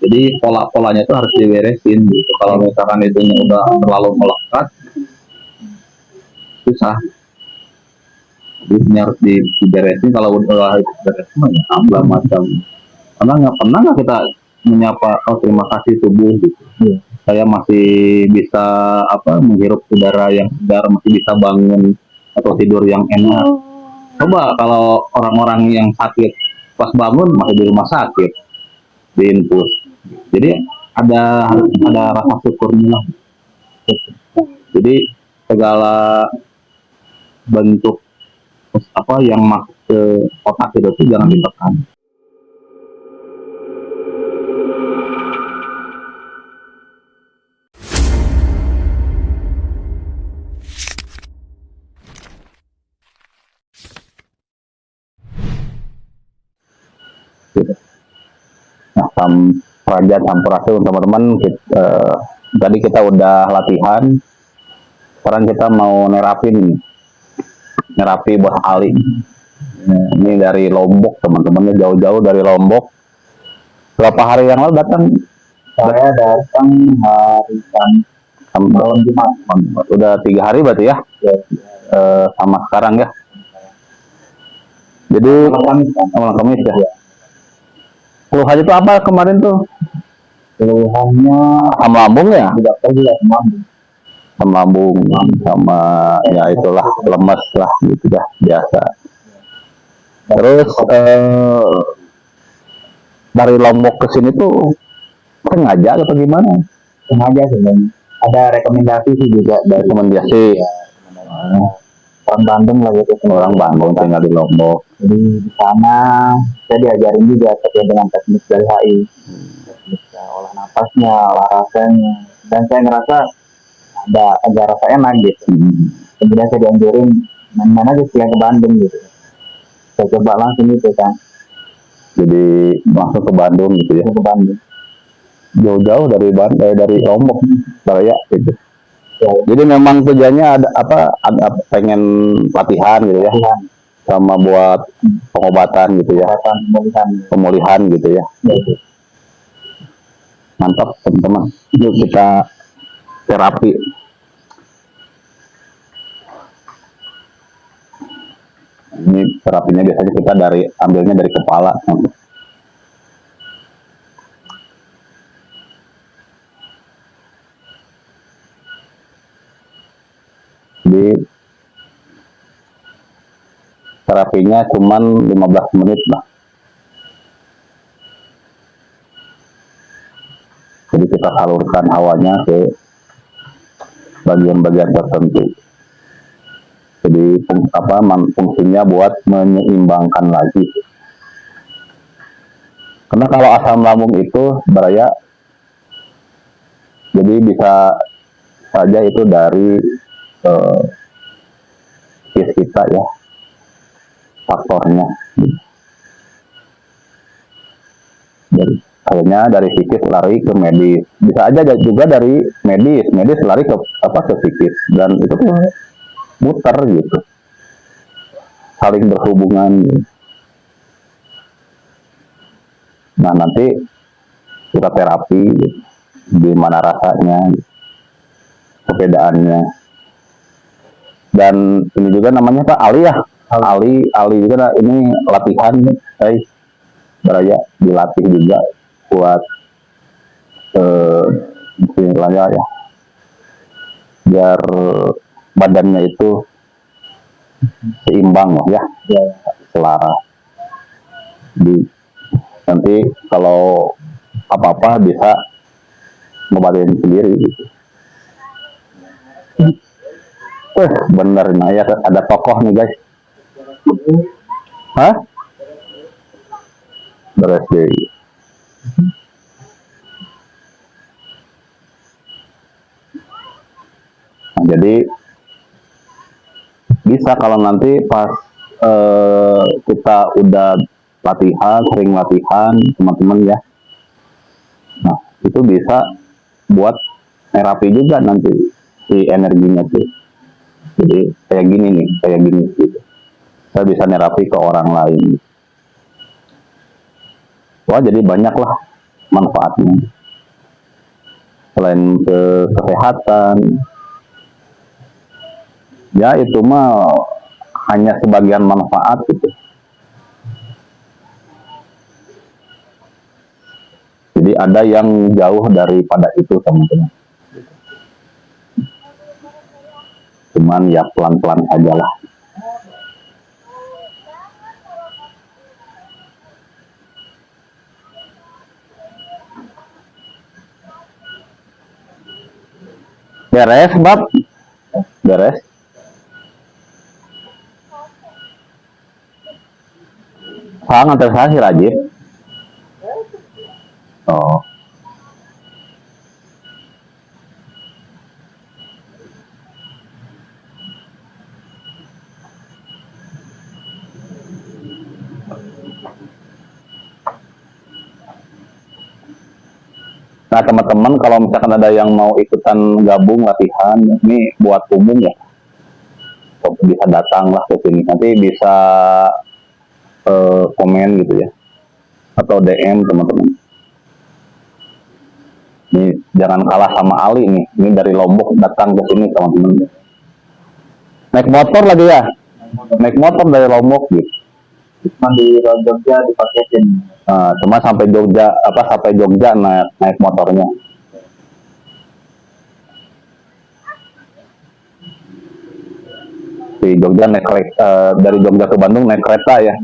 Jadi pola-polanya itu harus diberesin gitu. Kalau misalkan itu udah terlalu melekat, susah. Jadi ini harus diberesin. Kalau udah diberesin, ya tambah macam. Karena nggak kita menyapa, oh terima kasih tubuh gitu. Saya masih bisa menghirup udara yang segar, masih bisa bangun atau tidur yang enak. Coba kalau orang-orang yang sakit pas bangun masih di rumah sakit, diinfus. Jadi harus ada rasa syukurnya lah. Jadi segala bentuk yang masuk ke otak itu jangan ditekan. Nah, Praja Sampurasun teman-teman, tadi kita udah latihan, sekarang kita mau nerapi buat Ali. Ini dari Lombok teman-temannya, jauh-jauh dari Lombok. Berapa hari yang lalu datang? Saya datang hari malam Jumat. Udah 3 hari berarti ya? Sama sekarang ya. Jadi malam Kamis ya. Keluhan itu apa kemarin tuh? Keluhannya asam lambung ya? Tidak pergi asam lambung sama ya itulah lemes lah gitu dah biasa. Terus dari Lombok ke sini tuh sengaja atau gimana? Sengaja sebenarnya. Ada rekomendasi sih juga dari rekomendasi. Orang Bandung lah gitu. Orang Bandung tinggal di Lombok. Jadi di sana saya diajarin juga terkait dengan teknik dari HI, teknik olah napasnya, olah rasanya, dan saya ngerasa ada rasa enak gitu. Kemudian saya dianjurin main-main aja sekalian ke Bandung gitu. Saya coba langsung itu kan. Jadi langsung ke Bandung gitu ya? Ke Bandung. Jauh-jauh dari Lombok, Raya gitu. Ya. Jadi memang tujuannya ada pengen latihan gitu ya, sama buat pengobatan gitu ya, pemulihan gitu ya. Mantap teman-teman, yuk kita terapi. Ini terapinya biasanya kita ambilnya dari kepala. Jadi terapinya cuman 15 menit lah. Jadi kita salurkan hawanya ke bagian-bagian tertentu. Jadi fungsinya buat menyeimbangkan lagi. Karena kalau asam lambung itu bahaya, jadi bisa saja itu dari kita ya, faktornya. Akhirnya dari psikis lari ke medis, bisa aja juga dari medis lari ke psikis, dan itu tuh muter gitu, saling berhubungan. Nah nanti kita terapi gitu. Gimana rasanya, perbedaannya. Dan ini juga namanya Pak Ali ya, Ali juga ini latihan guys, beraya dilatih juga buat istilahnya ya, biar badannya itu seimbang ya, selaras. Nanti kalau apa-apa bisa ngobatin sendiri gitu. Bener, nah ya ada tokoh nih guys. Hah? Beres deh. Nah, jadi bisa kalau nanti pas kita udah sering latihan teman-teman ya. Nah itu bisa buat terapi juga nanti si energinya tuh. Jadi kayak gini gitu. Saya bisa nerapi ke orang lain. Wah jadi banyak lah manfaatnya. Selain ke kesehatan, ya itu mah hanya sebagian manfaat gitu. Jadi ada yang jauh daripada itu teman-teman. Cuman ya pelan-pelan aja lah. Beres, Bab? Beres? Saya nganter saya si Rajib. Oh. Nah teman-teman kalau misalkan ada yang mau ikutan gabung latihan, ini buat umum ya, bisa datang lah ke sini. Nanti bisa komen gitu ya, atau DM teman-teman. Ini jangan kalah sama Ali nih, ini dari Lombok datang ke sini teman-teman. Naik motor lagi ya, naik motor dari Lombok gitu. Cuma di Jogja dipaketin. Cuma sampai Jogja naik motornya. Di Jogja naik dari Jogja ke Bandung naik kereta ya.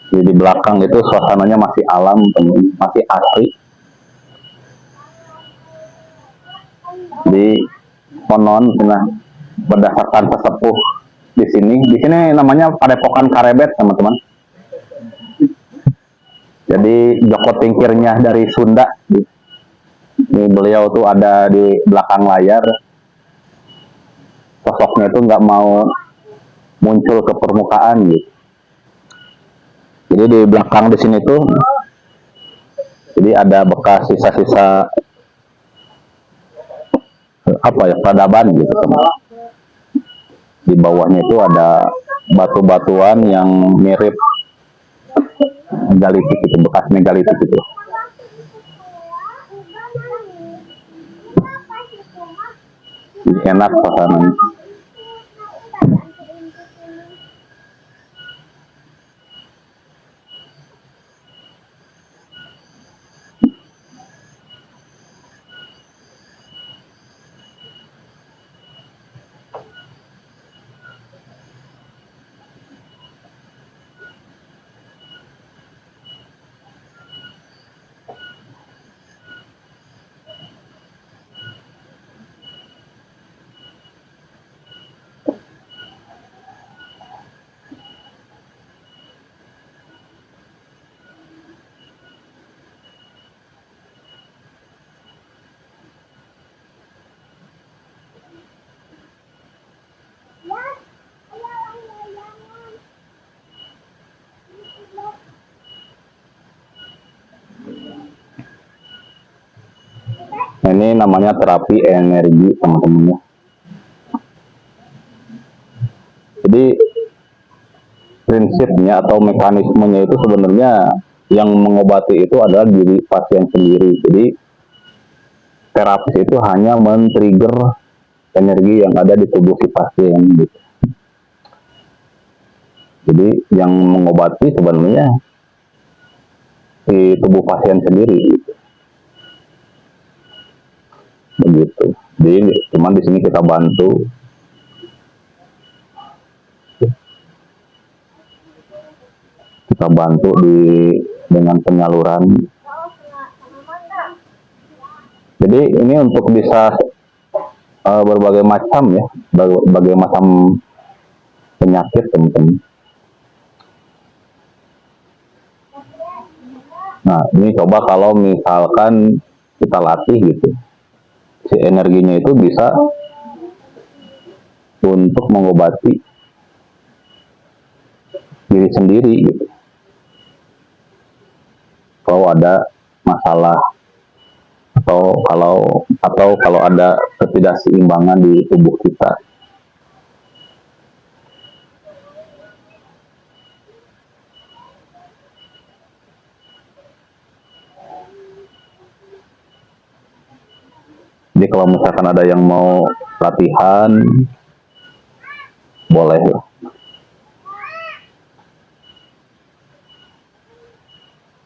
Jadi di belakang itu suasananya masih alam, masih asri. Jadi konon, nah, berdasarkan sesepuh di sini namanya Padepokan Karebet teman-teman. Jadi Joko Tingkirnya dari Sunda. Ini beliau tuh ada di belakang layar. Sosoknya itu nggak mau muncul ke permukaan gitu. Jadi di belakang di sini tuh, jadi ada bekas sisa-sisa apa ya, peradaban gitu. Di bawahnya itu ada batu-batuan yang mirip megalitik itu, bekas megalitik itu. Jadi enak suasananya. Nah, ini namanya terapi energi teman-teman ya. Jadi prinsipnya atau mekanismenya itu sebenarnya yang mengobati itu adalah diri pasien sendiri. Jadi terapis itu hanya men-trigger energi yang ada di tubuh si pasien gitu. Jadi yang mengobati sebenarnya di tubuh pasien sendiri gitu. Begitu. Jadi cuman di sini kita bantu dengan penyaluran. Jadi ini untuk bisa berbagai macam ya, berbagai macam penyakit teman-teman. Nah ini coba kalau misalkan kita latih gitu, si energinya itu bisa untuk mengobati diri sendiri gitu. Kalau ada masalah atau kalau ada ketidakseimbangan di tubuh kita. Jadi kalau misalkan ada yang mau latihan, boleh lah.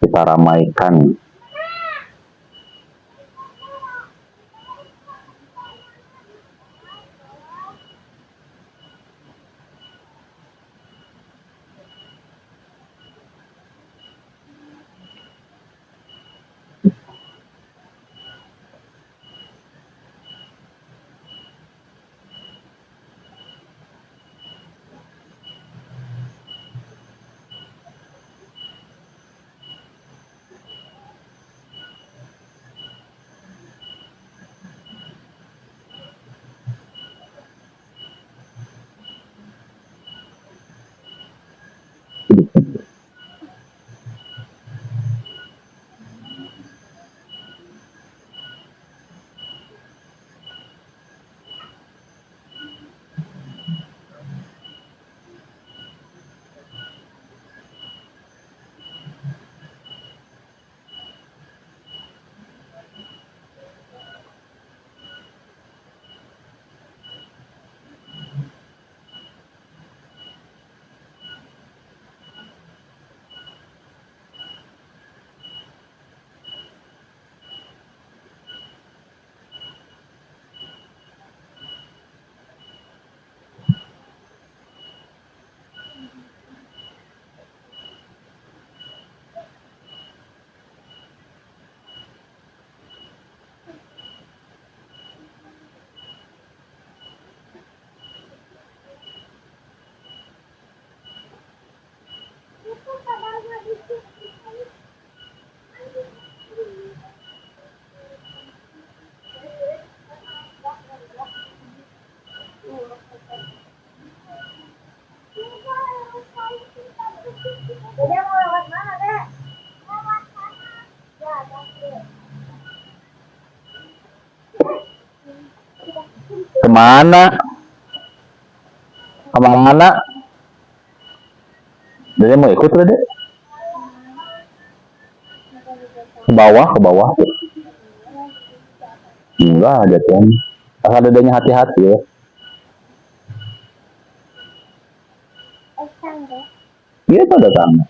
Kita ramaikan. Kemana? Kemana? Dia mau ikut Dede? Ke bawah. Enggak ada tuh. Asal Dedenya hati-hati ya. Iya itu ada tangga.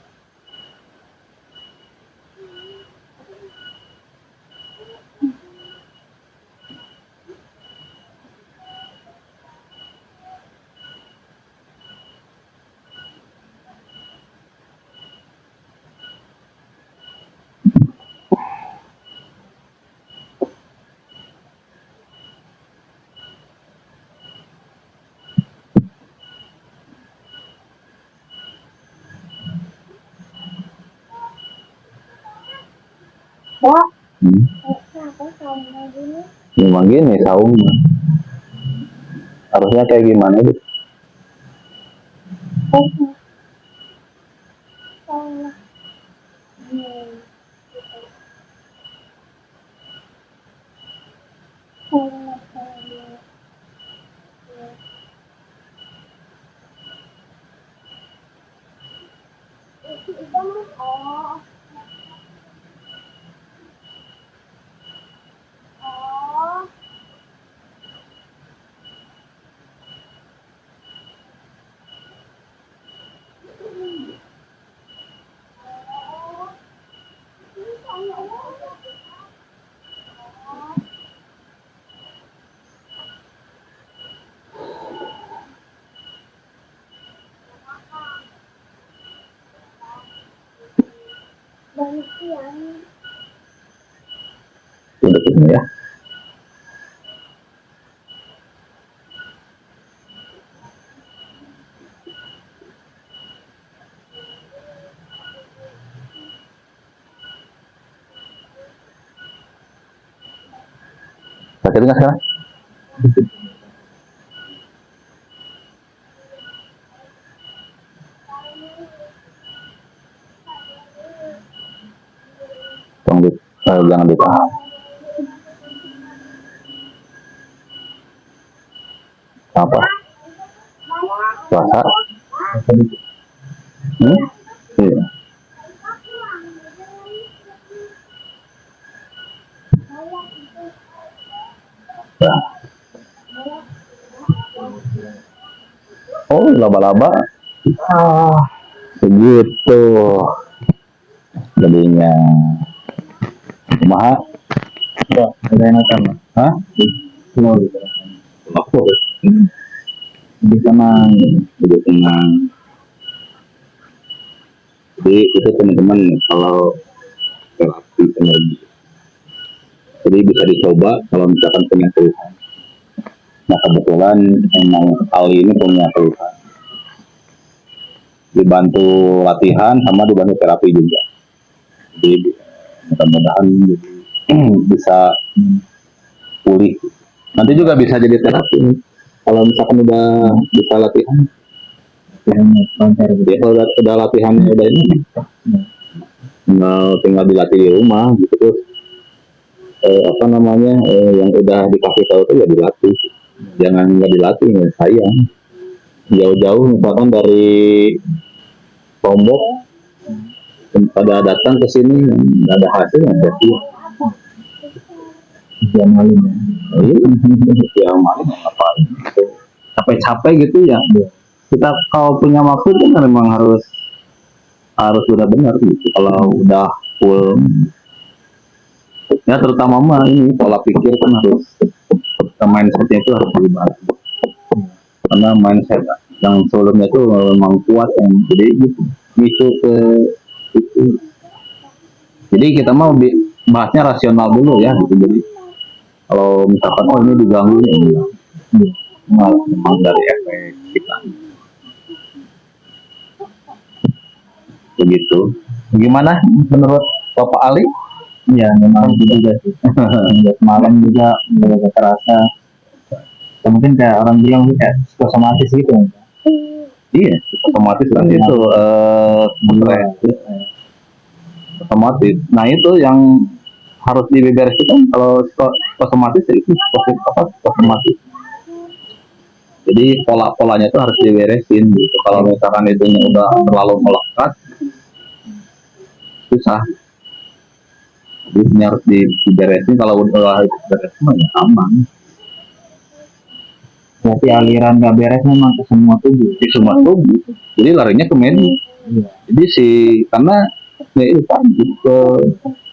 Memang gini saumnya. Harusnya kayak gimana gitu? Duduk ini ya. Sakit nggak sekarang? Jangan ditahan. Apa? Puasa? Iya. Nah. Oh, laba-laba. Begitu. Jadinya. Kumaha? Ya, ada yang akan. Hah? Semua gitu. Aku. Lebih tenang. Lebih tenang. Jadi itu teman-teman kalau terapi energi. Jadi bisa dicoba kalau misalkan punya keluhan. Nah kebetulan emang Ali ini punya keluhan. Dibantu latihan sama dibantu terapi juga. Jadi mudah-mudahan bisa pulih. Nanti juga bisa jadi terapi. Kalau misalkan udah bisa latihan, ya kalau udah latihannya udah ini, tinggal dilatih di rumah gitu terus. Yang udah dikasih tahu tuh ya dilatih. Jangan nggak dilatih ya sayang. Jauh-jauh misalkan dari Lombok pada datang ke sini nggak ada hasil berarti Dia malu. yang maling ngapain capek-capek gitu ya. Kita kalau punya waktu kan memang harus benar-benar gitu. Kalau udah full ya terutama mah ini pola pikir kan harus mindsetnya itu harus berubah karena mindset yang sebelumnya itu memang kuat yang jadi gitu ke itu. Jadi kita mau bahasnya rasional dulu ya gitu. Jadi kalau misalkan ini diganggu ya memang dari efek kita begitu. Gimana menurut Bapak Ali? Ya memang juga sih. Malam juga mulai terasa. Mungkin kayak orang bilang kayak psikosomatis gitu. Iya, otomatis kan itu otomatis. Nah itu yang harus dibereskan kalau otomatis itu otomatis. Jadi pola-polanya itu harus diberesin gitu. Kalau misalkan itu udah terlalu melekat, susah. Jadi ini harus diberesin. Kalau udah beres ya aman. Berarti aliran nggak beres memang ke semua tubuh. Di semua tubuh. Jadi larinya ke medis. Jadi karena ya itu tadi ke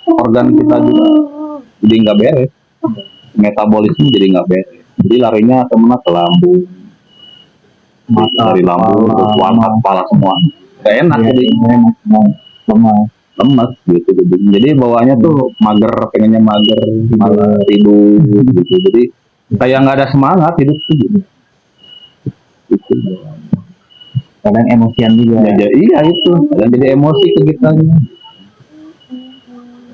organ kita juga jadi nggak beres. Metabolisme jadi nggak beres. Jadi larinya kemana ke lambung. Dari lambung ke kepala semua. Gak enak jadi lemas gitu. Jadi bawaannya tuh mager, pengennya mager, malah ribut gitu. Jadi kayak nggak ada semangat hidup tuh gitu. Kadang emosian juga. Ya, iya itu. Kadang jadi emosi ke kitanya.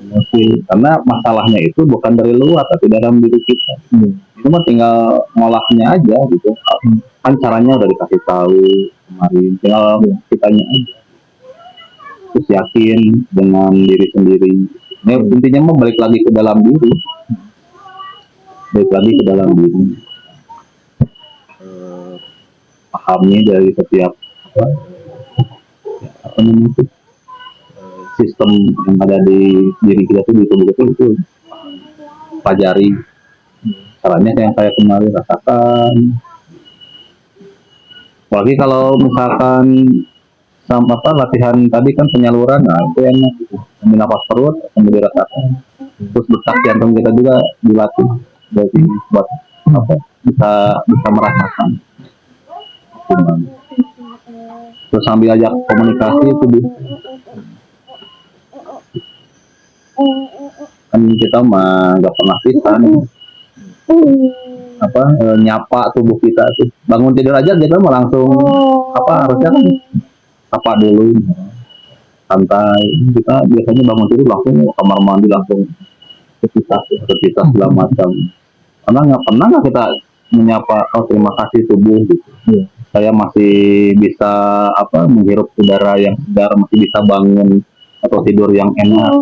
Emosi karena masalahnya itu bukan dari luar tapi dalam diri kita. Itu mah tinggal ngolahnya aja gitu. Kan caranya udah dikasih tahu kemarin. Tinggal kitanya aja. Terus yakin dengan diri sendiri. Nah, intinya mau balik lagi ke dalam diri. Balik lagi ke dalam diri. Pahamnya dari setiap sistem yang ada di diri kita tuh di tubuh kita itu pelajari. Caranya yang kayak kemarin rasakan. Apalagi kalau misalkan sama latihan tadi kan penyaluran, nah itu enak gitu. Ambil nafas perut, sambil dirasakan. Terus detak jantung kita juga dilatih, jadi buat bisa merasakan. Terus sambil ajak komunikasi itu kan kita mah nggak pernah pisah nih. Nyapa tubuh kita tuh bangun tidur aja kita mah langsung harusnya kan apa dulu santai. Kita biasanya bangun tidur langsung kamar mandi langsung kita segala macam pernah nggak kita menyapa terima kasih tubuh gitu. Iya. Saya masih bisa menghirup udara yang segar, masih bisa bangun atau tidur yang enak.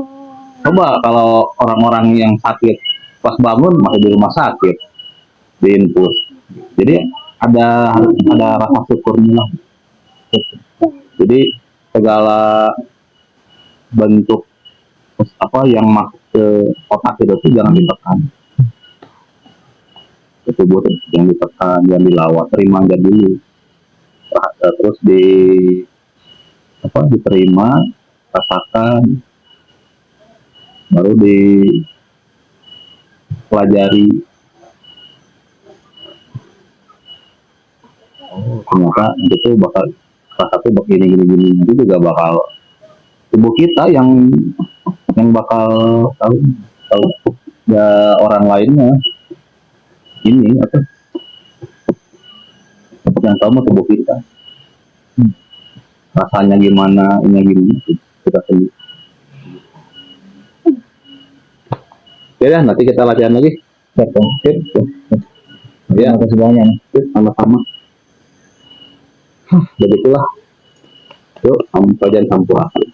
Coba kalau orang-orang yang sakit pas bangun masih di rumah sakit, diinfus. Jadi harus ada rasa syukurnya lah. Jadi segala bentuk yang masuk ke otak itu jangan ditekan. Ke tubuh yang ditekan, yang dilawat, terima aja dulu. Terus diterima, rasakan, baru dipelajari. Oh, ternyata itu bakal rasa tuh begini itu juga bakal tubuh kita yang bakal tahu ya orang lainnya ini yang tahu tubuh kita rasanya gimana, ini gimana kita sendiri. Oke dah, nanti kita latihan lagi. Sip. Ya, Terima kasih banyak nih. sama-sama. Begitulah. Yuk, sampai dan sampurasun.